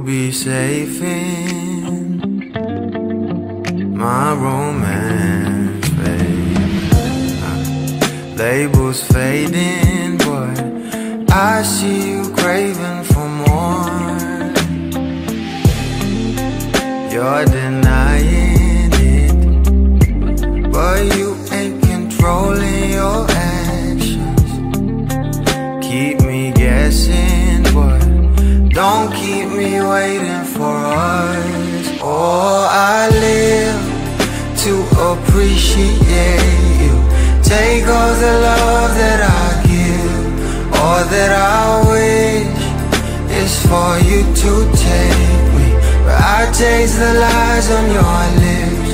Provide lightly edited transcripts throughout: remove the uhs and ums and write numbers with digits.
be safe in my romance, babe. Labels fading, but I see you craving for more. You're denying it, but you ain't controlling your actions. Keep me guessing, but don't keep me waiting for us. Oh, I live to appreciate you. Take all the love that I give. All that I wish is for you to take me, but I taste the lies on your lips.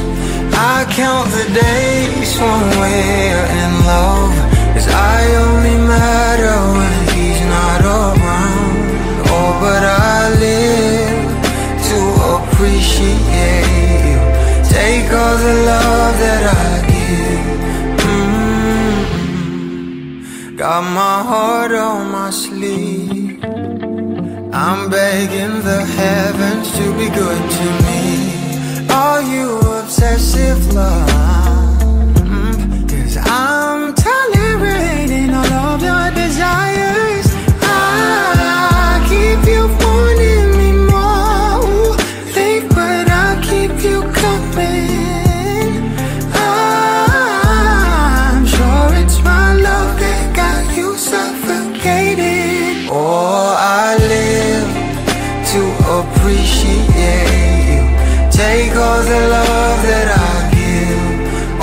I count the days when we're in love, 'cause I only matter when he's not around. Oh, but I live to appreciate you. Take all the love that I give. Got my heart on my sleeve. I'm begging the heavens to be good to me. Are you obsessive love? 'Cause I'm tolerating all of your desires. I keep you wanting me more. Think, but I keep you coming. I'm sure it's my love that got you suffocated. Oh, I live to appreciate you. Take all the love that I give.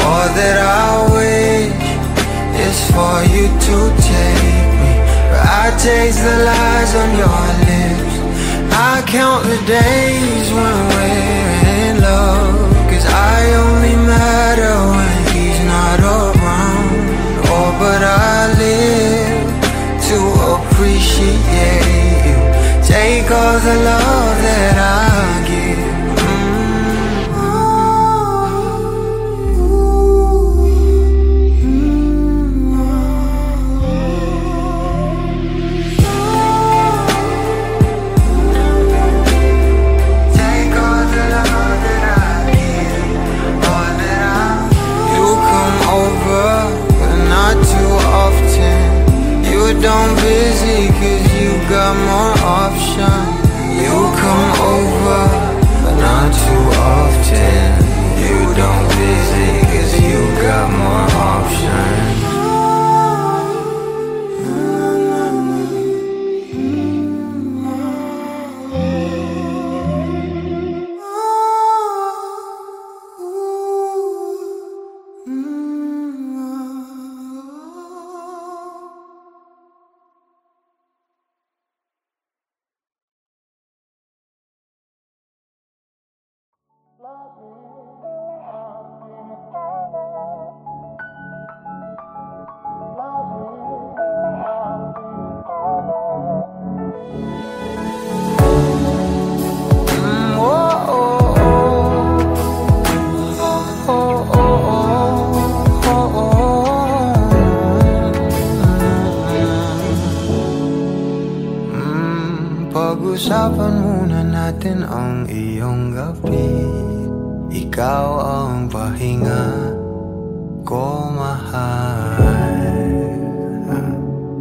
All that I wish is for you to take me, but I taste the lies on your lips. I count the days when we're in love, 'cause I only matter when he's not around. Oh, but I live to appreciate you. Take all the love that I give. Don't busy, 'cause you got more options. You come over, but not too often. You don't busy, 'cause you got more options. Pag-usapan muna natin ang iyong gabi. Ikaw ang pahinga ko, mahal.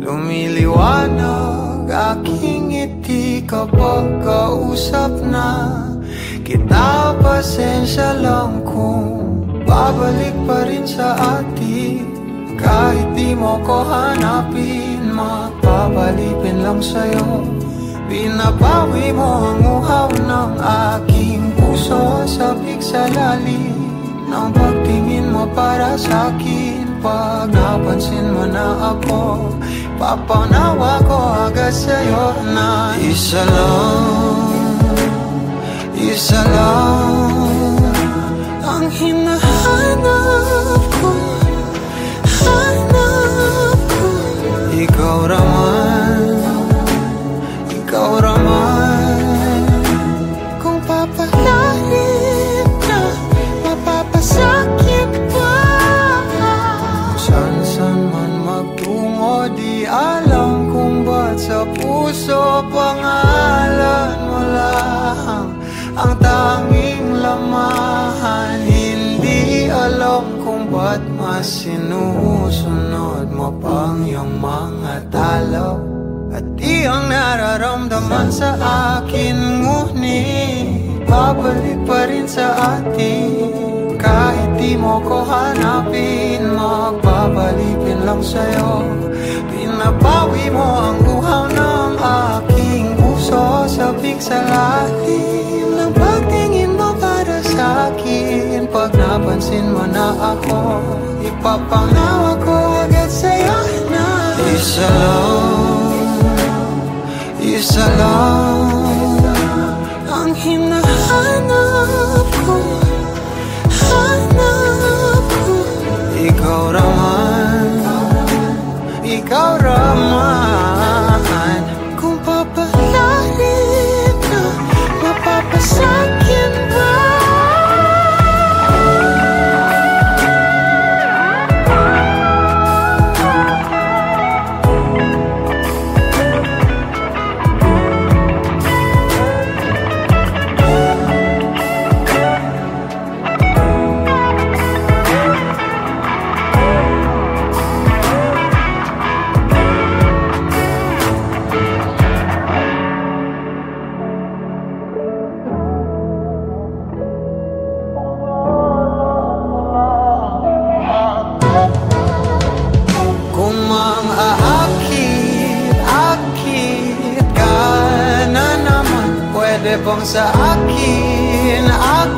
Lumiliwanag aking ngiti kapag kausap na kita. Pasensya lang kung babalik pa rin sa atin. Kahit di mo ko hanapin, magpapalipin lang sa'yo. Pinapawi mo ang uhaw ng aking puso. Sabik sa lalim ng pagtingin mo para sa'kin. Pag napansin mo na ako, papanawa ko agad sa'yo na isa lang ang hinahanap ko. Ikaw raman, kung papalalit na, mapapasakit pa. San man magtungo, di alam kung ba't sa puso pangalan mo lang. Ba't mas sinusunod mo pang iyong mga talo? At iyong nararamdaman sa akin, ngunit babalik pa rin sa atin. Kahit di mo ko hanapin, magbabalikin lang sa'yo. Pinapawi mo ang uhaw ng aking puso, sabik sa lalim ng pagtingin mo para sa'kin. Pag napansin mo na ako, ipapangawa ko agad sa'yo na isa lang ang hinahanap ko, hanap ko. Ikaw raman, kung papalarin ka, mapapasakyan ba? Bang sa akin lang.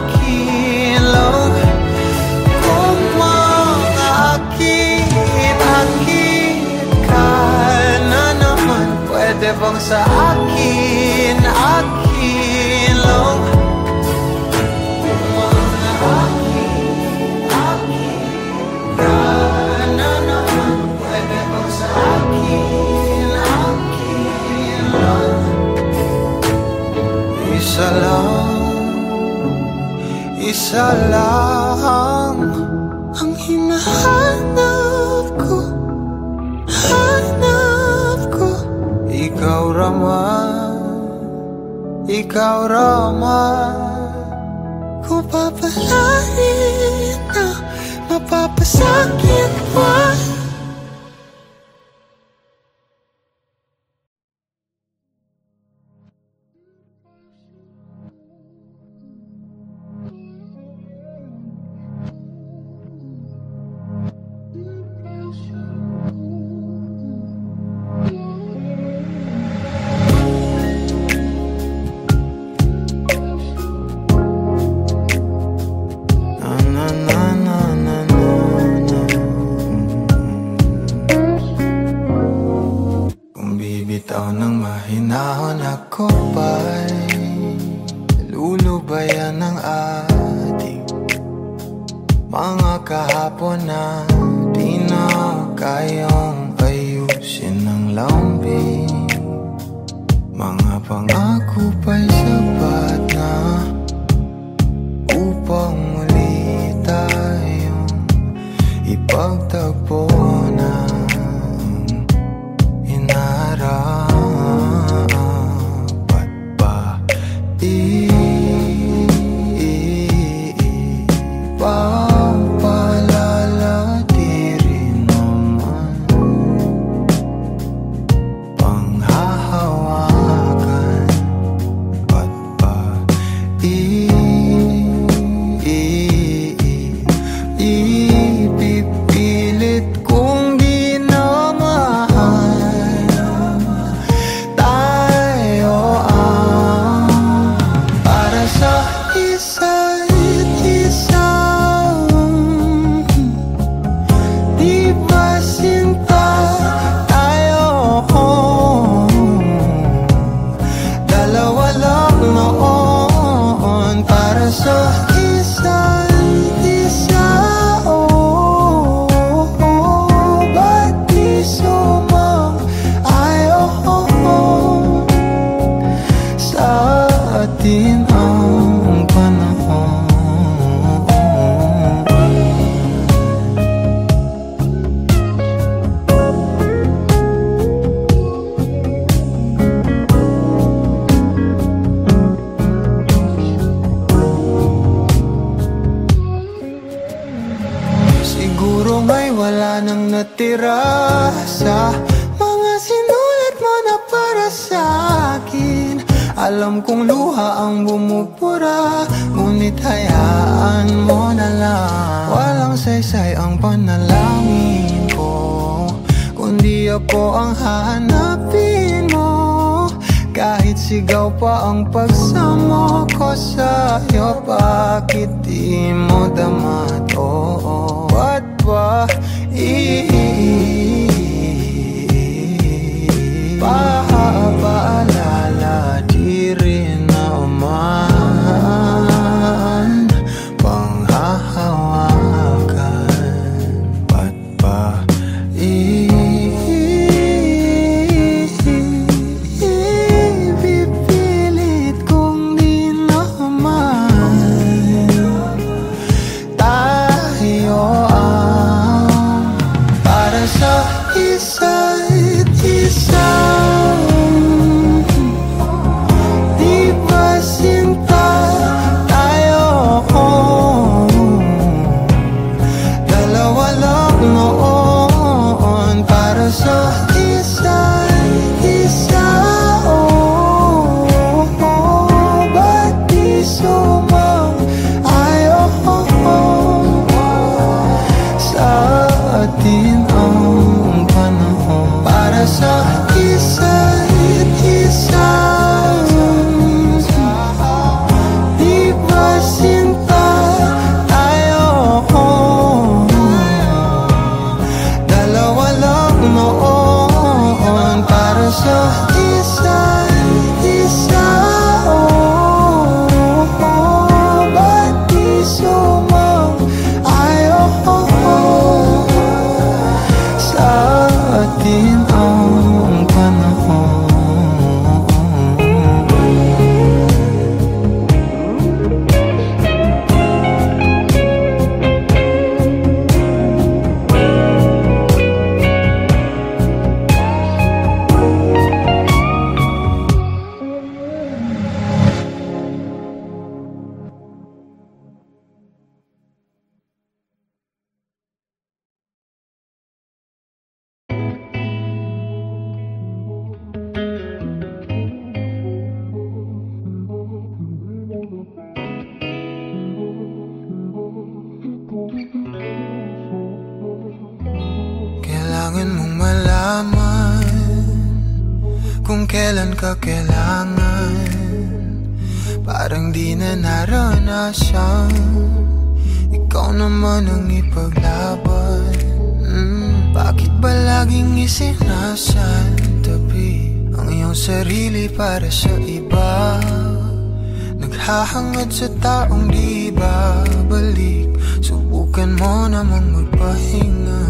Kung mangakit ka na naman, pwede bang sa akin lang. Kung mangakit ka na naman, pwede bang sa akin lang. Isa lang ang hinahanap ko, hanap ko. Ikaw raman, kung papalarin na, mapapasakit pa. Mahinahon ako ba'y lulubayan ng ating mga kahapon na di na kayang ayusin ng lambing. Mga pangako pa'y sapat na upang muli tayong ipagtagpo na inarap. Siguro nga'y wala nang natira sa mga sinulat mo na para sa akin. Alam kong luha ang bumubura, ngunit hayaan mo na lang. Walang saysay ang panalangin ko, kundi ako ang hahanapin mo. Kahit sigaw pa ang pagsamo ko sa'yo, bakit di mo dama to? Ba't ba paalala di rin naman panghahawakan? Ba't ba pipilit kong di naman tayo ang para sa isa't isa? Di ba sinta tayo? Dalawa lang noon para sa isa't isa. Ba't di sumang-ayon sa atin ang panahon para sa isa't isa? Di ba sinta tayo? Dalawa lang noon para sa isa't isa. Ba't di sumang-ayon sa atin ang panahon? Kailangan mong malaman kung kailan ka kailangan. Parang di na naranasan, ikaw naman ang ipaglaban. Bakit ba laging isinasantabi ang iyong sarili para sa iba? Naghahangad sa taong di babalik, subukan mo namang magpahinga.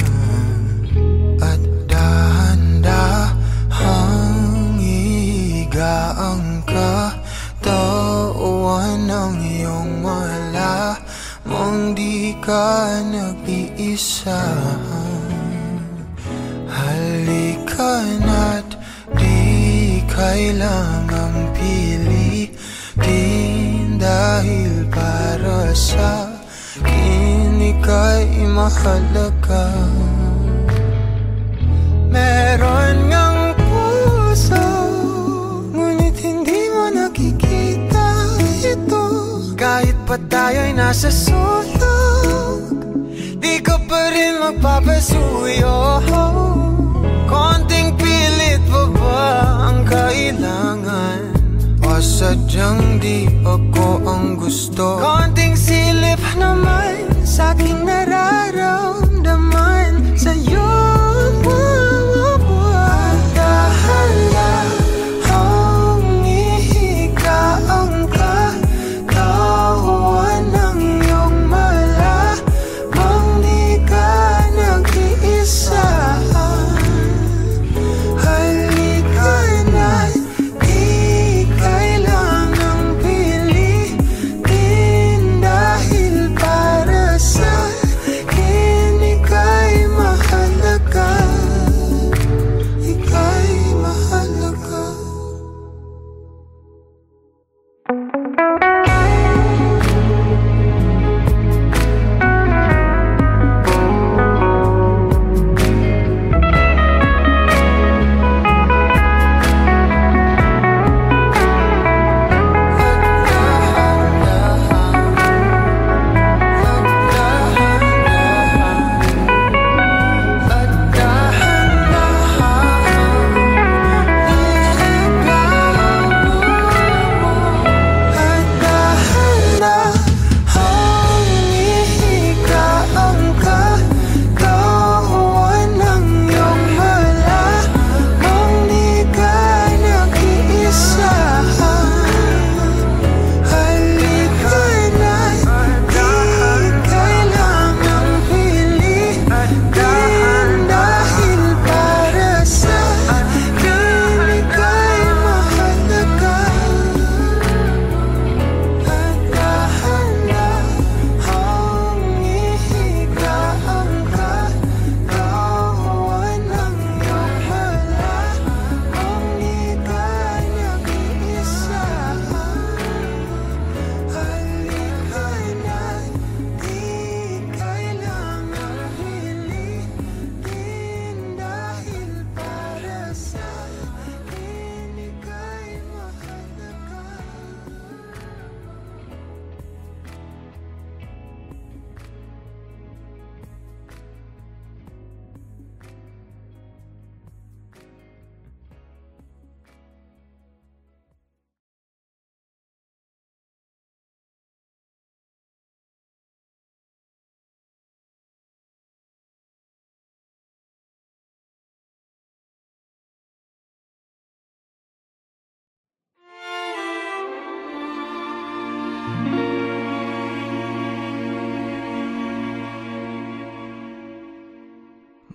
At dahan-dahang igaang katawan ng iyong malamang di ka nag-iisa. Halika na't di kailangang pilitin, dahil para sa akin ika'y mahalaga. Meron ngang puso, ngunit hindi mo nakikita ito. Kahit pa tayo'y nasa sulok, di ka pa rin magpapasuyo. Konting pilit pa ba ang kailangan? O sadyang di ako ang gusto? Konting silip naman sa aking nararamdaman sa'yo. Dahan-dahang ihiga ang katawan ng iyong malamang di ka nag-iisa. Halika na't di kailangang pilitin, dahil para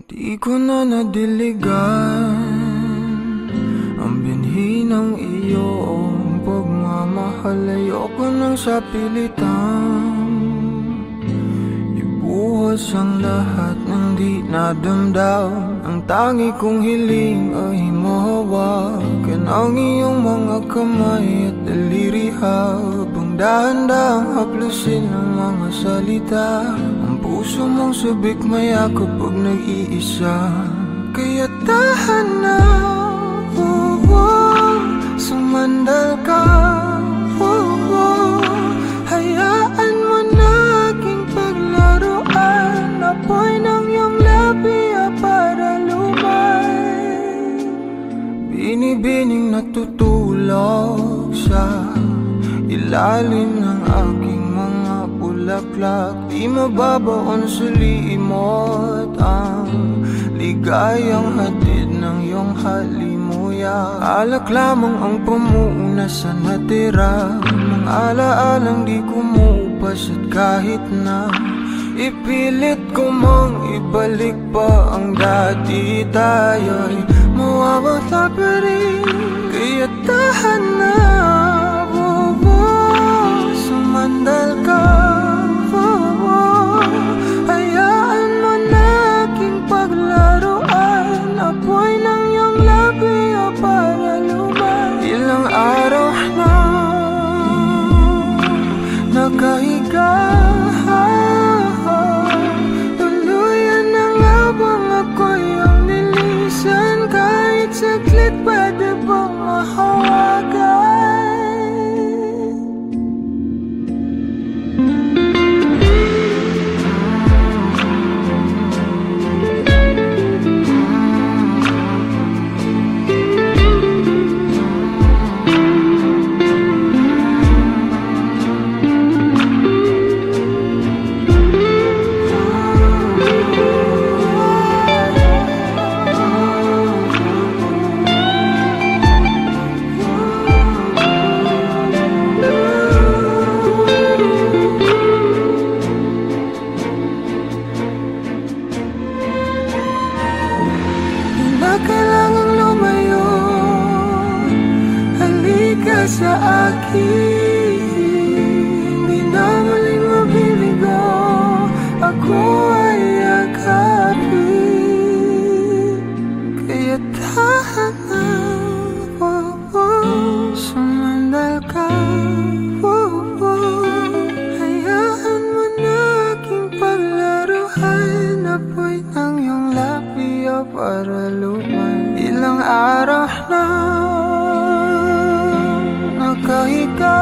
Di ko na nadiligan ang binhi ng iyong pagmamahal. Ayoko nang sa pilitan ibuhos ang lahat ng di nadamdam. Ang tangi kong hiling ay mahawakan ang iyong mga kamay at daliri, habang dahan-dahang haplusin ang mga salita. Ang puso mong sabik mayakap pag nag-iisa. Kaya tahan na, sumandal ka, hayaan mo na aking paglaruan. Apoy ng iyong labi para lumay, binibining natutulog sa ilalim ng aking mga bulaklak. Di mababaon sa limot ang ligayang hatid ng iyong halimuyak. Alak lamang ang pamuuna sa natira, mga alaalang di kumupas. At kahit na ipilit ko mang ibalik pa ang dati, tayo'y mawawala pa rin. Kaya tahan na, sumandal ka, hayaan mo na aking paglaruan. Apoy ng iyong labi para lumay. Ilang araw na nakahiga, tuluyan na nga bang ako'y ang nilisan? Kahit saglit pwede bang mahawagan? Sa akin, di na muling mabibigo, ako ay yakapin. Kaya tahan na, sumandal ka, hayaan mo na aking paglaruan. Apoy ng iyong labi para lumay. Ilang araw na nakahiga,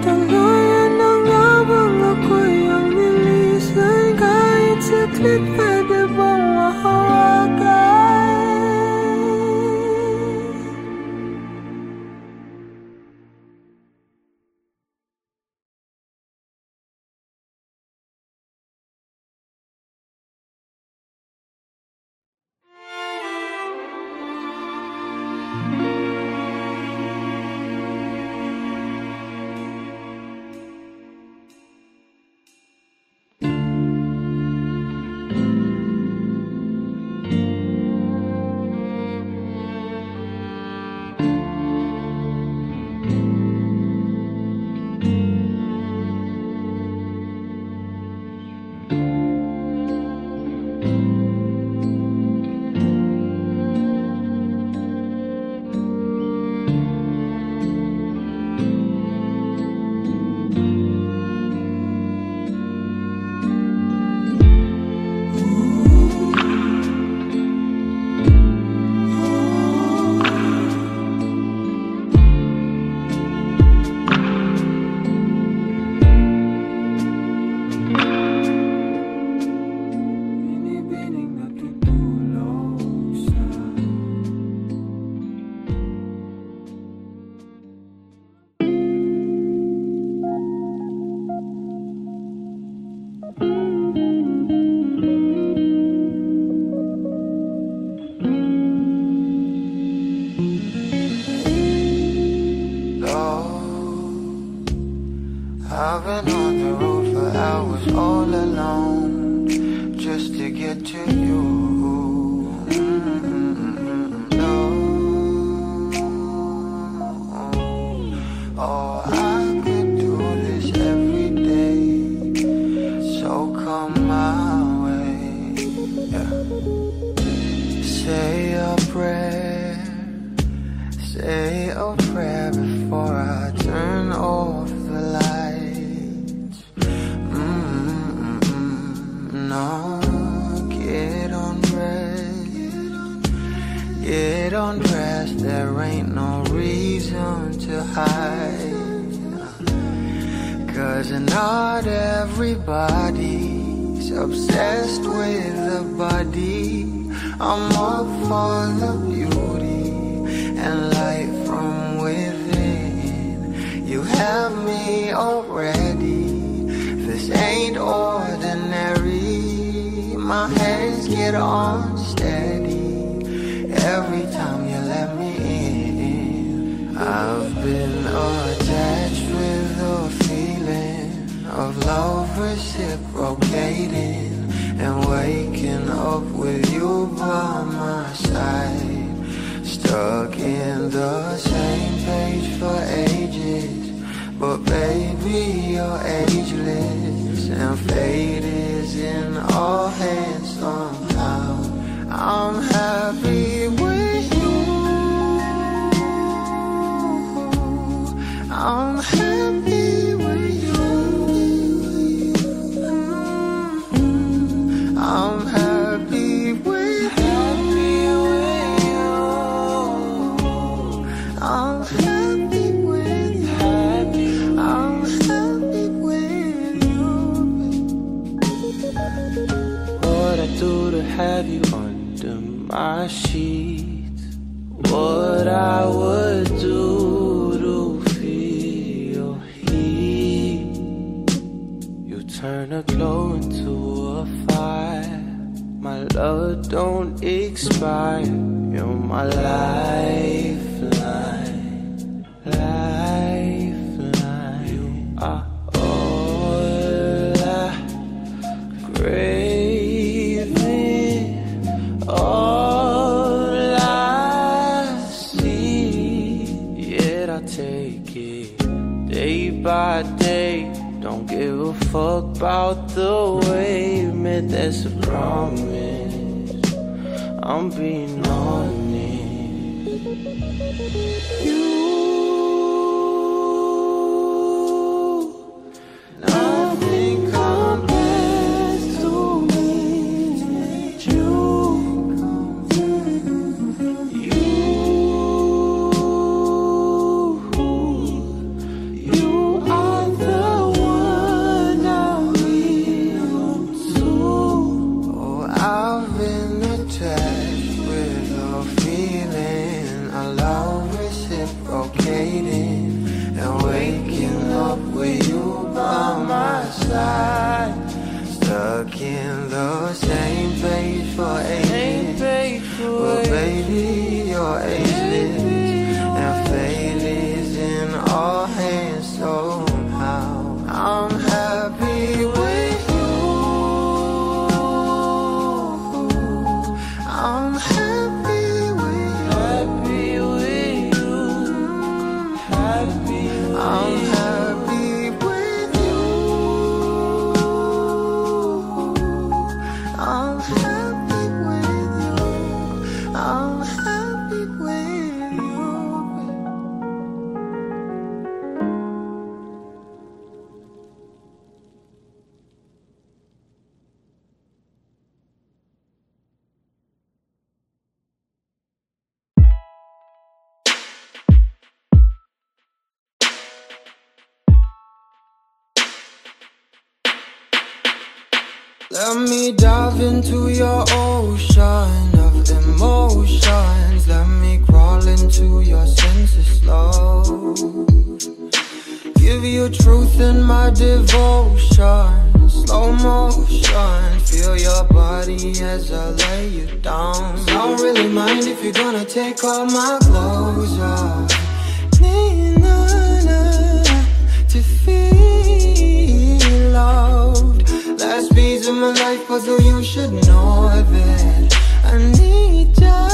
tuluyan na nga bang ako'y ang nilisan? Kahit saglit pwede bang mahawagan? I've been on the road for hours all alone, just to get to you. No. Oh, I could do this every day, so come my way. Yeah. Say a prayer, say a prayer before I turn off the lights. No, get undressed, there ain't no reason to hide. 'Cause not everybody's obsessed with the body. I'm up for the beauty and light from within. You have me already, this ain't ordinary. My hands get unsteady every time you let me in. I've been attached with the feeling of love reciprocating, and waking up with you by my side. Stuck in the same page for ages, but baby you're ageless, and fate is in our hands somehow. I'm happy with you, I'm happy with you, I'm happy with you, I'm happy with you, I'm happy with you. What I do to have you under my sheets, what I would do to feel your heat. You turn a glow into a fire, my love don't expire. You're my lifeline, lifeline. You are all I craving, all I see. Yet I take it day by day. Don't give a fuck about the way you meant, that's a promise. I'm being honest. You, nothing compares to me. You, you are the one I need to. Oh, I've been attached with a feeling, a love reciprocating, and waking up with you by my side. Stuck in the same page for ages, but baby you're ageless, and fate is in our hands somehow. I'm happy with you, I'm happy with you, happy with you, I'm happy with you, I'm happy with you, I'm happy with you. Let me dive into your ocean of emotions. Let me crawl into your senses slow. Give you truth in my devotion. Slow motion. Feel your body as I lay you down. Don't really mind if you're gonna take all my clothes off. To feel loved. Last piece of my life, puzzle you should know that I need ya.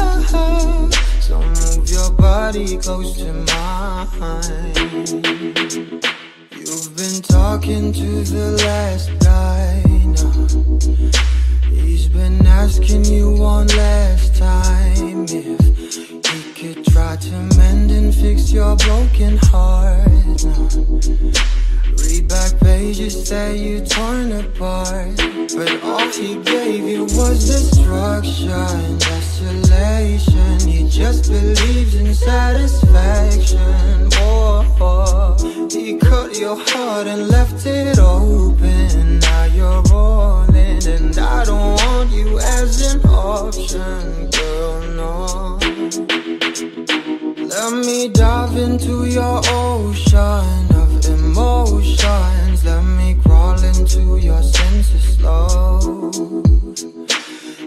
So move your body close to mine. You've been talking to the last guy now. He's been asking you one last time if he could try to mend and fix your broken heart now. Read back pages that you torn apart, but all he gave you was destruction, desolation. He just believes in satisfaction. Oh, he cut your heart and left it open. Now you're rolling, and I don't want you as an option, girl, no. Let me dive into your ocean of emotions. Let me crawl into your senses slow.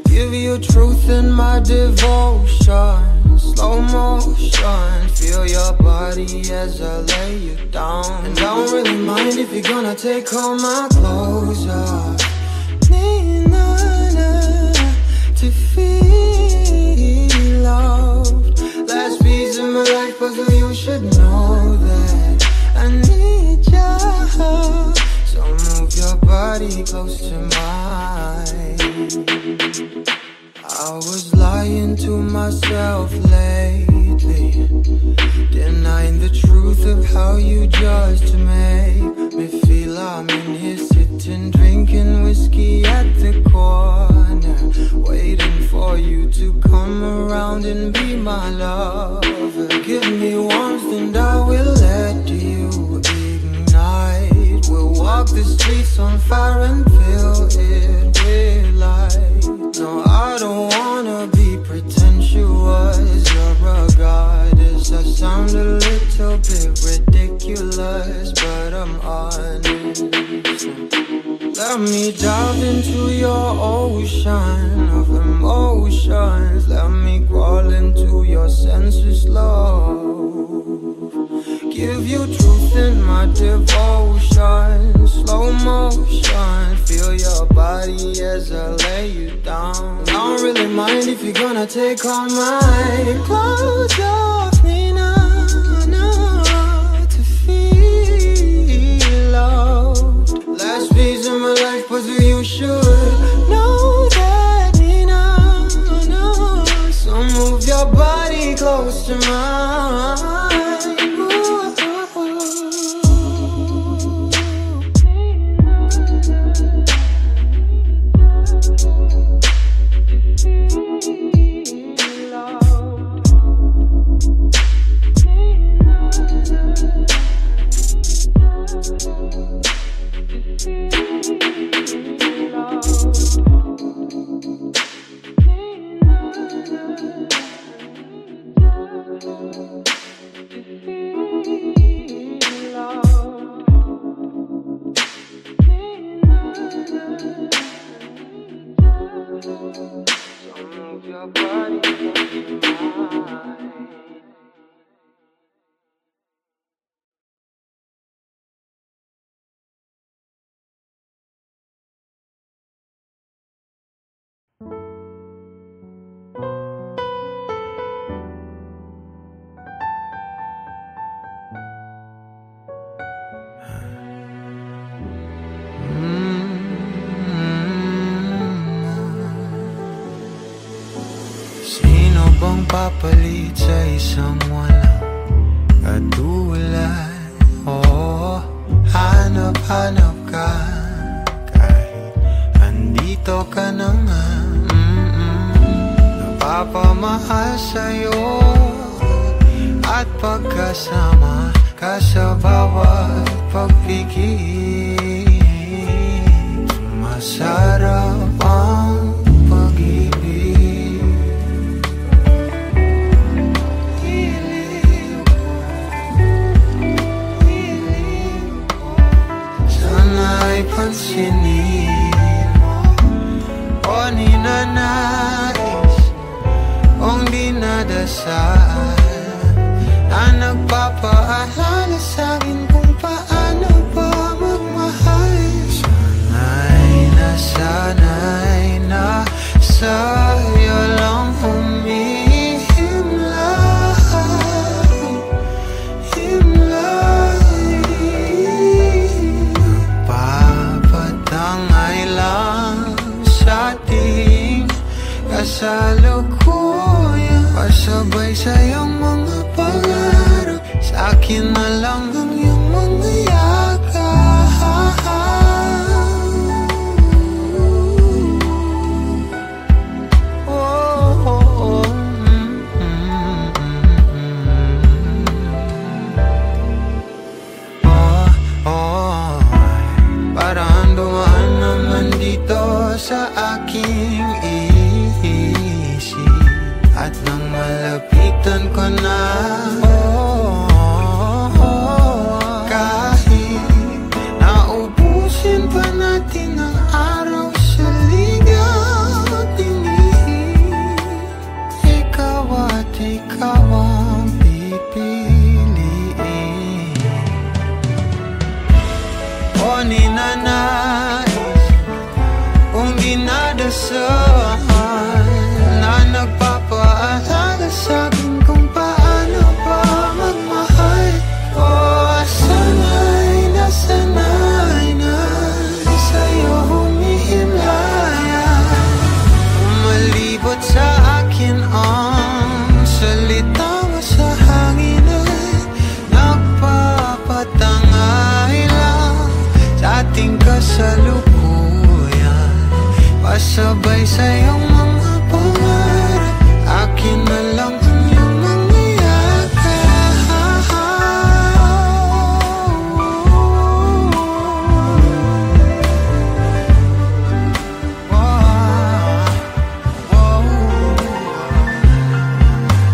Give you truth in my devotion. Slow motion. Feel your body as I lay you down. And I don't really mind if you're gonna take all my clothes off. Need none to feel loved. Last piece of my life, but you should know that I need ya. So move your body close to mine. I was lying to myself lately, denying the truth of how you just make me feel. I'm in here sitting, drinking whiskey at the corner, waiting for you to come around and be my lover. Give me warmth and I will let you ignite. We'll walk the streets on fire and fill it with light. No, I don't wanna be pretentious. You're a goddess. I sound a little bit ridiculous, but I'm honest. Let me dive into your ocean of emotions. Let me crawl into your senses, love. Give you truth in my devotion. Slow motion. Feel your body as I lay you down. I don't really mind if you're gonna take all my clothes off me now, to feel loved. Last piece of my life, but you should know that me now. So move your body close to mine. Papalit sa isang walang katulad. Oh, hanap-hanap ka kahit andito ka na nga. Napapamahal sa'yo at pagkasama ka sa bawat pagpigil. Masarap ang pansinin mo o ninanais kong dinadasal na nagpapaalala sa'kin kung paano ba magmahal. Sana'y nasanay na kasalukuyan, pasabay sa iyong mga pangarap, sa akin na lang ang iyong mga yakap. Parang dumaan naman dito sa aking isip, at nang malapitan ko na, kahit naubusin pa natin ang araw sa ligaw at tinihim, ikaw at ikaw ang pipiliin. O ninanais kung dinadasal na nagpapaalala sa'kin kung paano ba magmahal. O sanay na sa'yo humihimlayan, umalibot sa akin ang salita mo sa hangin at nagpapatangay lang sa ating kasalukuyan, pasabay sa iyong mga pangarap, akin na lang ang iyong mga yakap.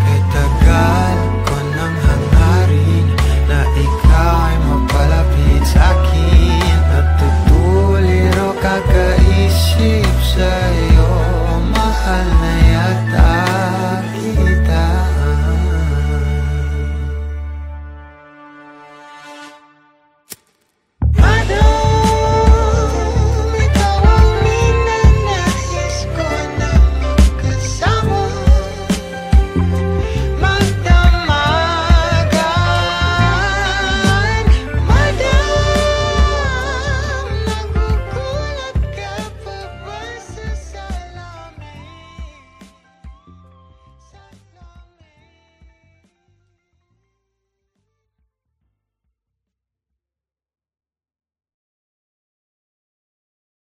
Kay tagal ko nang hangarin na ikaw ay mapalapit sa akin, natutuliro kakaisip sa'yo.